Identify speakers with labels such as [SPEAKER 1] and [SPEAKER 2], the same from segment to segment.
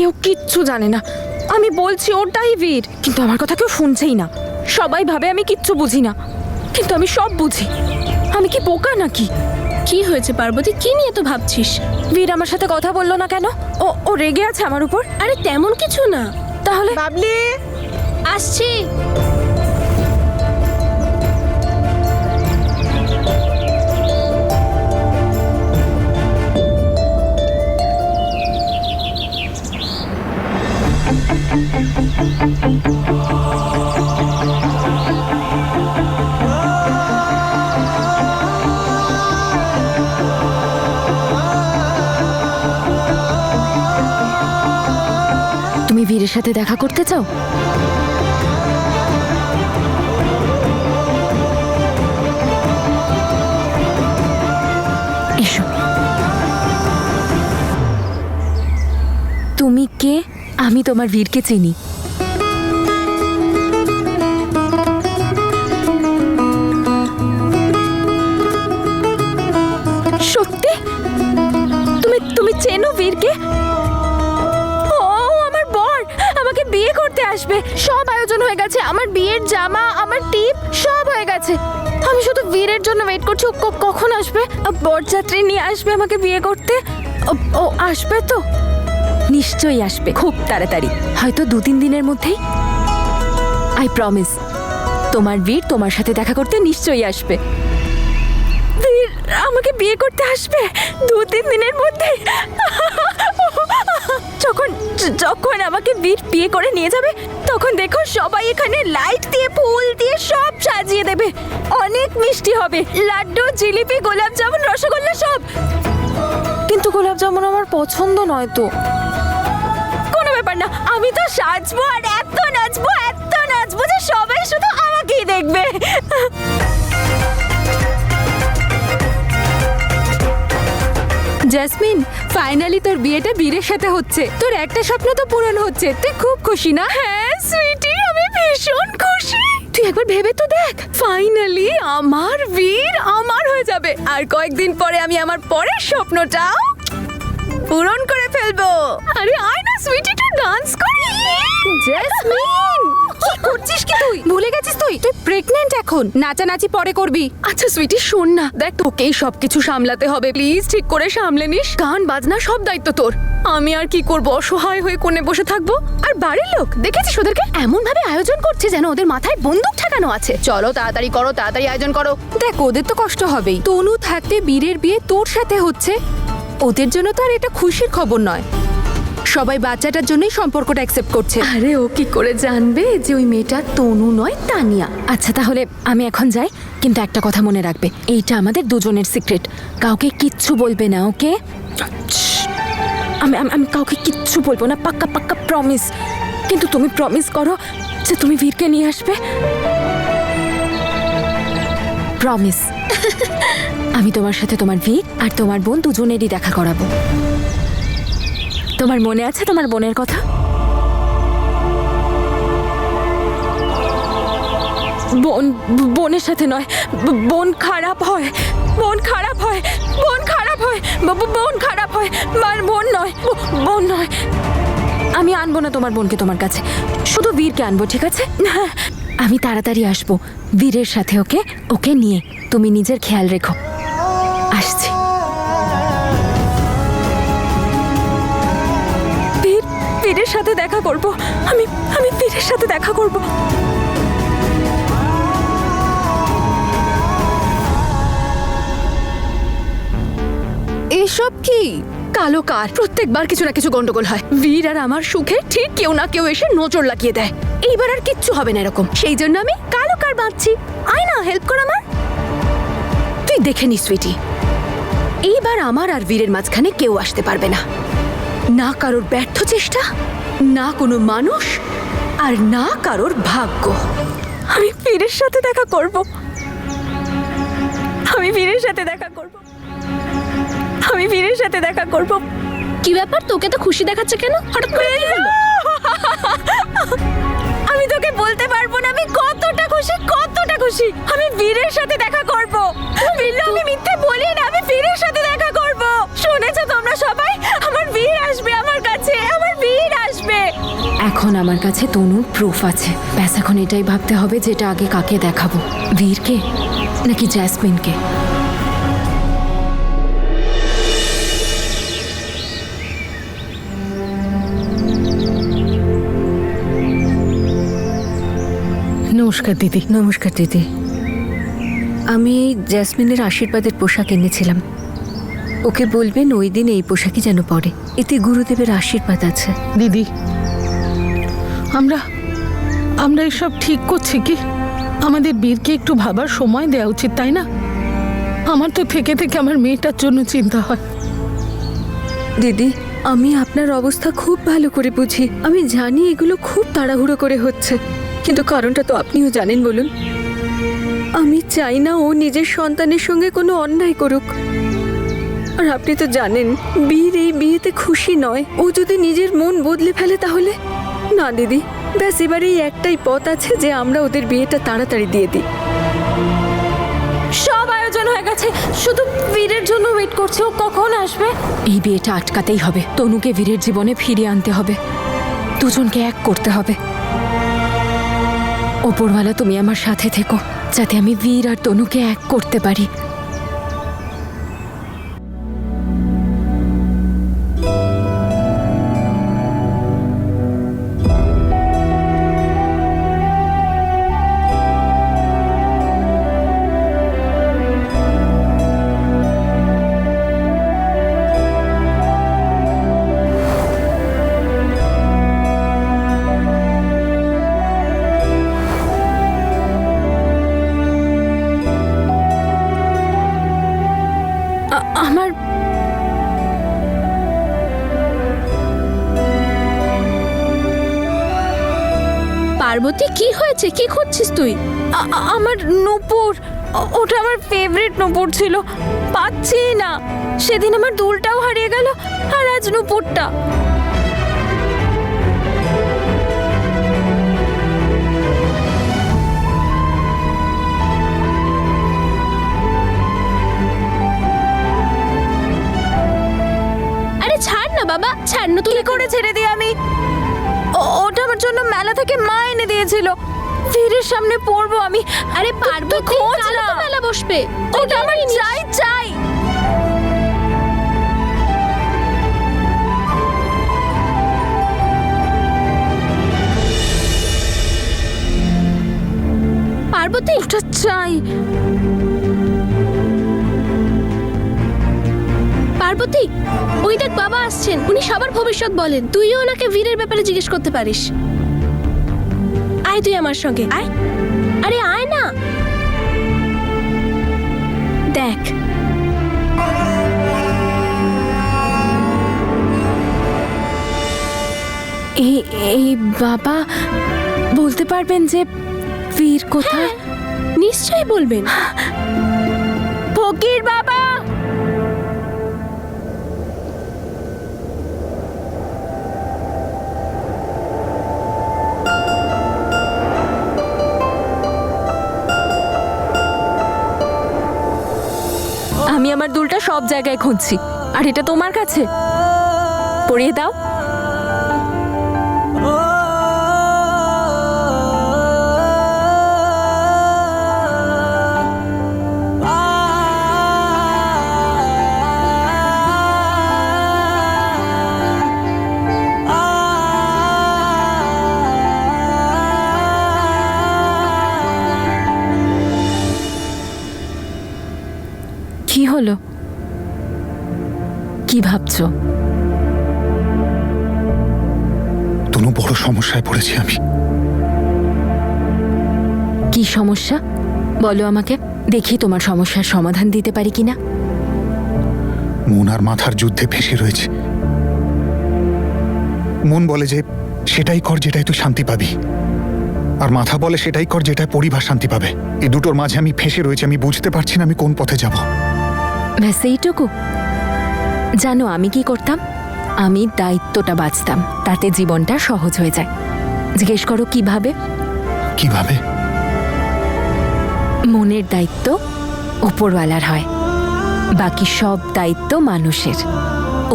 [SPEAKER 1] কেউ কিচ্ছু জানে না। আমি বলছি ওটাই বীর, কিন্তু আমার কথা কেউ শুনছেই না। সবাই ভাবে আমি কিচ্ছু বুঝি না, কিন্তু আমি সব বুঝি। আমি কি বোকা নাকি?
[SPEAKER 2] কি হয়েছে পার্বতী, কি নিয়ে তো ভাবছিস?
[SPEAKER 1] বীর আমার সাথে কথা বললো না কেন? ও রেগে আছে আমার উপর?
[SPEAKER 2] আরে তেমন কিছু না।
[SPEAKER 1] তাহলে
[SPEAKER 3] বাবলি,
[SPEAKER 2] আসছি।
[SPEAKER 1] তুমি বীরের সাথে দেখা করতে চাও? এসো। তুমি কে? আমি তোমার বীরকে চিনি। সত্যি? তুমি চেনো বীরকে? আমাকে বিয়ে করতে আসবে, সব আয়োজন হয়ে গেছে। আমার বিয়ের জামা, আমার টিপ সব হয়ে গেছে। আমি শুধু বীরের জন্য ওয়েট করছি। ও কখন আসবে? বরযাত্রী নিয়ে আসবে আমাকে বিয়ে করতে। ও আসবে তো? নিশ্চয়ই আসবে, খুব তাড়াতাড়ি, হয়তো 2-3 দিনের মধ্যেই। আই প্রমিস, তোমার বীর তোমার সাথে দেখা করতে নিশ্চয়ই আসবে। বীর আমাকে বিয়ে করতে আসবে 2-3 দিনের মধ্যে। যখন আমাকে বীর বিয়ে করে নিয়ে যাবে, তখন দেখো সবাই এখানে লাইট দিয়ে, ফুল দিয়ে সব সাজিয়ে দেবে। অনেক মিষ্টি হবে, লাড্ডু, জিলিপি, গোলাপ জামুন, রসগোল্লা সব। কিন্তু গোলাপ জামুন আমার পছন্দ নয় তো। কোনো ব্যাপার না, আমি তো সাজবো আর এত নাচবো যে সবাই শুধু আমাকেই দেখবে।
[SPEAKER 4] জেসমিন, ফাইনালি তোর বিয়েটা বীরের সাথে হচ্ছে। তোর একটা স্বপ্ন তো পূরণ হচ্ছে, তুই খুব খুশি না?
[SPEAKER 1] হ্যাঁ সুইটি, আমি ভীষণ খুশি। তুই একবার ভেবে তো দেখ, ফাইনালি আমার বীর আমার হয়ে যাবে। আর কয়েকদিন পরে আমি আমার পরের স্বপ্নটাও পূরণ করে ফেলবো। আরে আয় না সুইটি, একটু ডান্স করি।
[SPEAKER 4] জেসমিন, কি করছিস কি তুই? ভুলে গেছিস তুই প্রেগন্যান্ট এখন। নাচানাচি পরে করবি।
[SPEAKER 1] আচ্ছা সুইটি, শোন না, দেখ তোকেই সবকিছু সামলাতে হবে। প্লিজ ঠিক করে সামলে নিস। গান বাজনা সব দায়িত্ব তোর। আমি আর কি করব, অসহায় হয়ে কোণে বসে থাকবো। আর বাড়ির লোক দেখেছিস ওদেরকে এমন ভাবে আয়োজন করছে যেন ওদের মাথায় বন্দুক ঠেকানো আছে। চলো তাড়াতাড়ি করো, তাড়াতাড়ি আয়োজন করো।
[SPEAKER 4] দেখ, ওদের তো কষ্ট হবেই। তনু থাকতে বীরের বিয়ে তোর সাথে হচ্ছে, ওদের জন্য তো আর এটা খুশির খবর নয়। সবাই বাচ্চাটার জন্যই সম্পর্কটা অ্যাকসেপ্ট করছে।
[SPEAKER 1] আরে ও কি করে জানবে যে ওই মেয়েটা তনু নয়, তানিয়া? আচ্ছা তাহলে আমি এখন যাই, কিন্তু একটা কথা মনে রাখবে, এইটা আমাদের দুজনের সিক্রেট। কাউকে কিচ্ছু বলবে না, ওকে? আমি কাউকে কিচ্ছু বলবো না, পাক্কা পাক্কা প্রমিস। কিন্তু তুমি প্রমিস করো যে তুমি বীরকে নিয়ে আসবে। প্রমিস। আমি তোমার সাথে তোমার বীর আর তোমার বোন দুজনেরই দেখা করাবো। তোমার মনে আছে তোমার বোনের কথা? বোনের সাথে নয়, বোন খারাপ হয়, বোন খারাপ হয়, বোন খারাপ হয়, বোন খারাপ হয়। বোন নয়। আমি আনবো না তোমার বোনকে তোমার কাছে, শুধু বীরকে আনবো, ঠিক আছে? আমি তাড়াতাড়ি আসবো বীরের সাথে, ওকে নিয়ে। তুমি নিজের খেয়াল রেখো। আসছি। বীরের সাথে দেখা করব। আমি বীরের সাথে দেখা করব। এসব কি? কালো কার প্রত্যেকবার কিছু না কিছু গন্ডগোল হয়। বীর আর আমার সুখে ঠিক কেউ না কেউ এসে নজর লাগিয়ে দেয়। এইবার আর কিচ্ছু হবে না এরকম। সেই জন্য আমি কালো কার বাঁধছি। আয় না, হেল্প কর আমার। তুই দেখে নি সুইটি, এইবার আমার আর বীরের মাঝখানে কেউ আসতে পারবে না। না কারোর ব্যর্থ চেষ্টা, না কোনো মানুষ, আর না কারোর ভাগ্য। আমি বীরের সাথে দেখা করব। আমি বীরের সাথে দেখা করব। আমি বীরের সাথে দেখা করব।
[SPEAKER 2] কি ব্যাপার, তোকে তো খুশি দেখাচ্ছে কেন হঠাৎ করে? কি হলো?
[SPEAKER 1] আমি তোকে বলতে পারবো না আমি কতটা খুশি। আমি বীরের সাথে দেখা করব। বিল্লু, আমি মিথ্যে বলি না, আমি বীরের সাথে দেখা করব। শুনেছো তোমরা সবাই? আমার বীর আসবে আমার কাছে, আমার বীর
[SPEAKER 4] আমার কাছে তনুর প্রুফ আছে। ব্যাস এখন এটাই ভাবতে হবে যেটা আগে কাকে দেখাবো, বীরকে নাকি জ্যাসমিনকে।
[SPEAKER 3] নমস্কার দিদি।
[SPEAKER 5] নমস্কার দিদি। আমি এই জ্যাসমিনের আশীর্বাদের পোশাক এনেছিলাম। ওকে বলবেন ওই দিন এই পোশাকই যেন পরে, এতে গুরুদেবের আশীর্বাদ আছে।
[SPEAKER 3] দিদি, আমরা এসব ঠিক করছি কি? আমাদের বীরকে একটু ভাবার সময় দেওয়া উচিত, তাই না? আমার তো থেকে থেকে আমার মেয়েটার জন্য চিন্তা হয়।
[SPEAKER 5] দিদি, আমি আপনার অবস্থা খুব ভালো করে বুঝি। আমি জানি এগুলো খুব তাড়াহুড়ো করে হচ্ছে, কিন্তু কারণটা তো আপনিও জানেন। বলুন, আমি চাই না ও নিজের সন্তানের সঙ্গে কোনো অন্যায় করুক। আর আপনি তো জানেন বীর এই বিয়েতে খুশি নয়। ও যদি নিজের মন বদলে ফেলে তাহলে না দিদি, ব্যাস এবার এই একটাই পথ আছে যে আমরা ওদের বিয়েটা তাড়াতাড়ি দিয়ে দিই।
[SPEAKER 1] সব আয়োজন হয়ে গেছে, শুধু বীরের জন্য ওয়েট করছে। ও কখন আসবে?
[SPEAKER 4] এই বিয়েটা আটকাতেই হবে। তনুকে বীরের জীবনে ফিরিয়ে আনতে হবে, দুজনকে এক করতে হবে। ওপরওয়ালা তুমি আমার সাথে থেকো, যাতে আমি বীর আর তনুকে এক করতে পারি।
[SPEAKER 1] আমার
[SPEAKER 2] পার্বতী, কি হয়েছে? কি খুঁজছিস তুই?
[SPEAKER 1] আমার নূপুর, ওটা আমার ফেভারিট নূপুর ছিল, পাচ্ছি না। সেদিন আমার দুলটাও হারিয়ে গেল, আর আজ নূপুরটা।
[SPEAKER 2] আরে ছাড় না বাবা, ছাড় না। তুই
[SPEAKER 1] কি করে ছেড়ে দিই আমি? ওটা আমার জন্য মেলা থেকে মা এনে দিয়েছিল। বীরের সামনে পড়বো আমি।
[SPEAKER 2] আরে পার্বতী,
[SPEAKER 1] খোঁজ
[SPEAKER 2] কাল
[SPEAKER 1] না।
[SPEAKER 2] তো মেলা বসবে।
[SPEAKER 1] ওটা আমার চাই চাই।
[SPEAKER 2] পার্বতী,
[SPEAKER 1] ওটা চাই।
[SPEAKER 2] পার্বতী, ওই দেখ বাবা আসছেন। উনি সবার ভবিষ্যৎ বলেন। তুইও ওনাকে বীরের ব্যাপারে জিজ্ঞেস করতে পারিস। আয় তুই আমার সঙ্গে, আয়। আরে আয় না। দেখ,
[SPEAKER 1] এই বাবা বলতে পারবেন যে বীর কোথায়?
[SPEAKER 2] নিশ্চয়ই বলবেন।
[SPEAKER 1] ফকির বাবা, আমি আমার দুলটা সব জায়গায় খুঁজছি, আর এটা তোমার কাছে। পরিয়ে দাও। কি হলো? কি ভাবছো?
[SPEAKER 6] তনু, বড় সমস্যায় পড়েছি আমি।
[SPEAKER 4] কি সমস্যা বলো আমাকে, দেখি তোমার সমস্যার সমাধান দিতে পারি কিনা।
[SPEAKER 6] মন আর মাথার যুদ্ধে ফেঁসে রয়েছে। মন বলে যে সেটাই কর যেটাই তুই শান্তি পাবি, আর মাথা বলে সেটাই কর যেটায় পরিবার শান্তি পাবে। এই দুটোর মাঝে আমি ফেঁসে রয়েছি। আমি বুঝতে পারছি না আমি কোন পথে যাব।
[SPEAKER 4] ব্যাস এইটুকু। জানো আমি কি করতাম? আমি দায়িত্বটা বাঁচতাম, তাতে জীবনটা সহজ হয়ে যায়। জিজ্ঞেস করো কিভাবে?
[SPEAKER 6] কিভাবে?
[SPEAKER 4] মনের দায়িত্ব ওপরওয়ালার হয়, বাকি সব দায়িত্ব মানুষের।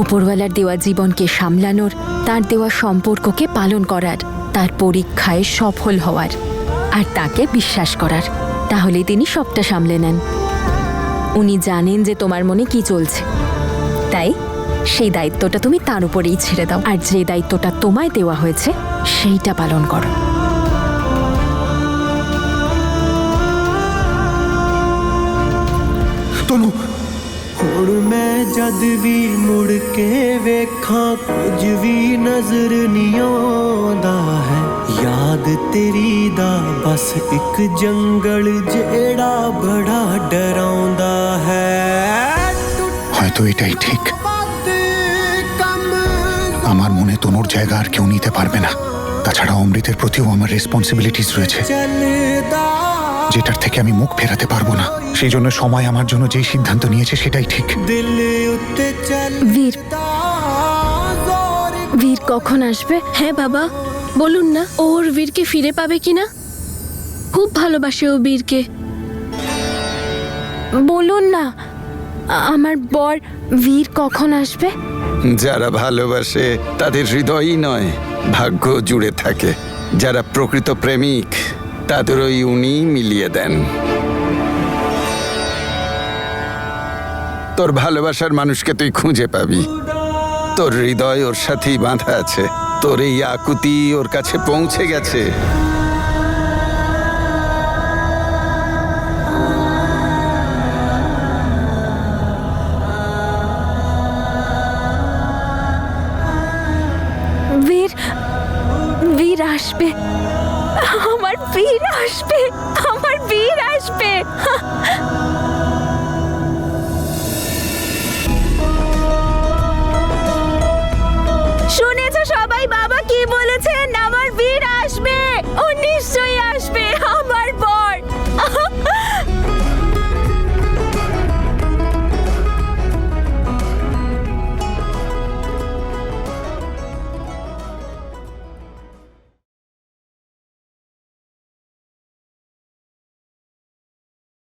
[SPEAKER 4] ওপরওয়ালার দেওয়া জীবনকে সামলানোর, তার দেওয়া সম্পর্ককে পালন করার,
[SPEAKER 1] তার পরীক্ষায় সফল হওয়ার আর তাকে বিশ্বাস করার। তাহলে তিনি সবটা সামলে নেন। উনি জানেন যে তোমার মনে কি চলছে, তাই সেই দায়িত্বটা তুমি তার উপরেই ছেড়ে দাও, আর যে দায়িত্বটা তোমায় দেওয়া হয়েছে সেইটা পালন করো।
[SPEAKER 6] তনু,
[SPEAKER 7] ਹੁਣ ਮੈਂ ਜਦ ਵੀ ਮੁੜ ਕੇ ਵੇਖਾਂ ਕੁਝ ਵੀ ਨਜ਼ਰ ਨਹੀਂ ਆਉਂਦਾ ਹੈ। ਯਾਦ ਤੇਰੀ ਦਾ ਬਸ ਇੱਕ ਜੰਗਲ ਜਿਹੜਾ ਬੜਾ ਡਰਾਉਂਦਾ ਹੈ।
[SPEAKER 6] হয়তো এটাই ঠিক।
[SPEAKER 7] কম
[SPEAKER 6] আমার মনে তনুর জায়গা আর কেউ নিতে পারবে না। তাছাড়া অমৃতের প্রতিও আমার রেসপন্সিবিলিটিস রয়েছে,
[SPEAKER 7] ਚੱਲਦਾ
[SPEAKER 6] যেটার থেকে আমি মুখ ফেরাতে পারবো না। সেই জন্য সময় আমার জন্য যেই সিদ্ধান্ত নিয়েছে সেটাই ঠিক।
[SPEAKER 7] ਦਿਲ ਉੱਤੇ
[SPEAKER 1] বীর,
[SPEAKER 7] ਚੱਲਦਾ ਜ਼ੋਰ
[SPEAKER 1] বীর কখন আসবে?
[SPEAKER 2] হ্যাঁ বাবা, বলুন না ওর বীরকে ফিরে পাবে কিনা। খুব ভালোবাসে ও বীরকে।
[SPEAKER 1] বলুন না, আমার বর বীর কখন আসবে?
[SPEAKER 8] যারা ভালোবাসে তাদের হৃদয়ই নয়, ভাগ্য জুড়ে থাকে। যারা প্রকৃত প্রেমিক তাদেরই উনি মিলিয়ে দেন। তোর ভালোবাসার মানুষকে তুই খুঁজে পাবি। তোর হৃদয় ওর সাথেই বাঁধা আছে। তোর এই আকুতি ওর কাছে পৌঁছে গেছে।
[SPEAKER 1] বীর, বীর আসবে।